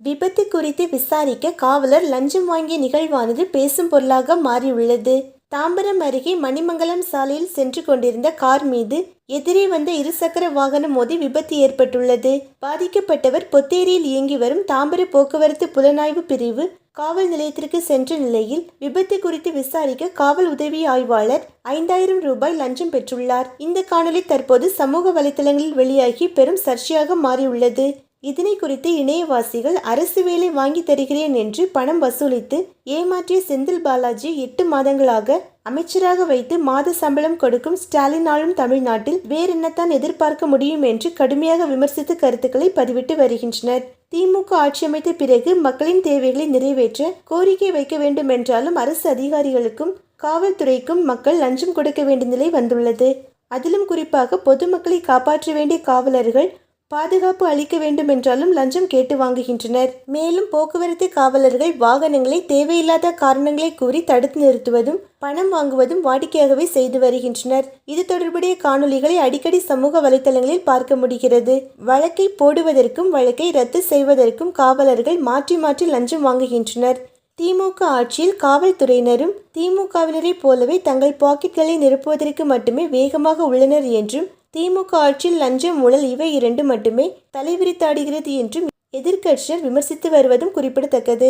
விபத்து குறித்து விசாரிக்க காவலர் லஞ்சம் வாங்கிய நிகழ்வானது பேசும் பொருளாக மாறியுள்ளது. தாம்பரம் அருகே மணிமங்கலம் சாலையில் சென்று கொண்டிருந்த கார் மீது எதிரே வந்த இருசக்கர வாகனம் மோதி விபத்து ஏற்பட்டுள்ளது. பாதிக்கப்பட்டவர் பொத்தேரியில் இயங்கி வரும் தாம்பரம் போக்குவரத்து புலனாய்வு பிரிவு காவல் நிலையத்திற்கு சென்ற நிலையில் விபத்து குறித்து விசாரிக்க காவல் உதவி ஆய்வாளர் 5000 ரூபாய் லஞ்சம் பெற்றுள்ளார். இந்த காணொலி தற்போது சமூக வலைதளங்களில் வெளியாகி பெரும் சர்ச்சையாக மாறியுள்ளது. இதனை குறித்து இணையவாசிகள் அரசு வேலை வாங்கி தருகிறேன் என்று பணம் வசூலித்து ஏமாற்றிய செந்தில் பாலாஜி 8 மாதங்களாக அமைச்சராக வைத்து மாத சம்பளம் கொடுக்கும் ஸ்டாலின் ஆளும் தமிழ்நாட்டில் வேறென்னத்தான் எதிர்பார்க்க முடியும் என்று கடுமையாக விமர்சித்து கருத்துக்களை பதிவிட்டு வருகின்றனர். திமுக ஆட்சி அமைத்த பிறகு மக்களின் தேவைகளை நிறைவேற்ற கோரிக்கை வைக்க வேண்டும் என்றாலும் அரசு அதிகாரிகளுக்கும் காவல்துறைக்கும் மக்கள் லஞ்சம் கொடுக்க வேண்டிய நிலை வந்துள்ளது. அதிலும் குறிப்பாக பொதுமக்களை காப்பாற்ற வேண்டிய காவலர்கள் பாதுகாப்பு அளிக்க வேண்டும் என்றாலும் லஞ்சம் கேட்டு வாங்குகின்றனர். மேலும் போக்குவரத்து காவலர்கள் வாகனங்களை தேவையில்லாத காரணங்களை கூறி தடுத்து நிறுத்துவதும் பணம் வாங்குவதும் வாடிக்கையாகவே செய்து வருகின்றனர். இது தொடர்புடைய காணொலிகளை அடிக்கடி சமூக வலைதளங்களில் பார்க்க முடிகிறது. வழக்கை போடுவதற்கும் வழக்கை ரத்து செய்வதற்கும் காவலர்கள் மாற்றி மாற்றி லஞ்சம் வாங்குகின்றனர். திமுக ஆட்சியில் காவல்துறையினரும் திமுகவினரை போலவே தங்கள் பாக்கெட்களை நிரப்புவதற்கு மட்டுமே வேகமாக உள்ளனர் என்றும் திமுக ஆட்சியில் லஞ்சம் ஊழல் இவை இரண்டு மட்டுமே தலைவிரித்தாடுகிறது என்றும் எதிர்க்கட்சியினர் விமர்சித்து வருவதும் குறிப்பிடத்தக்கது.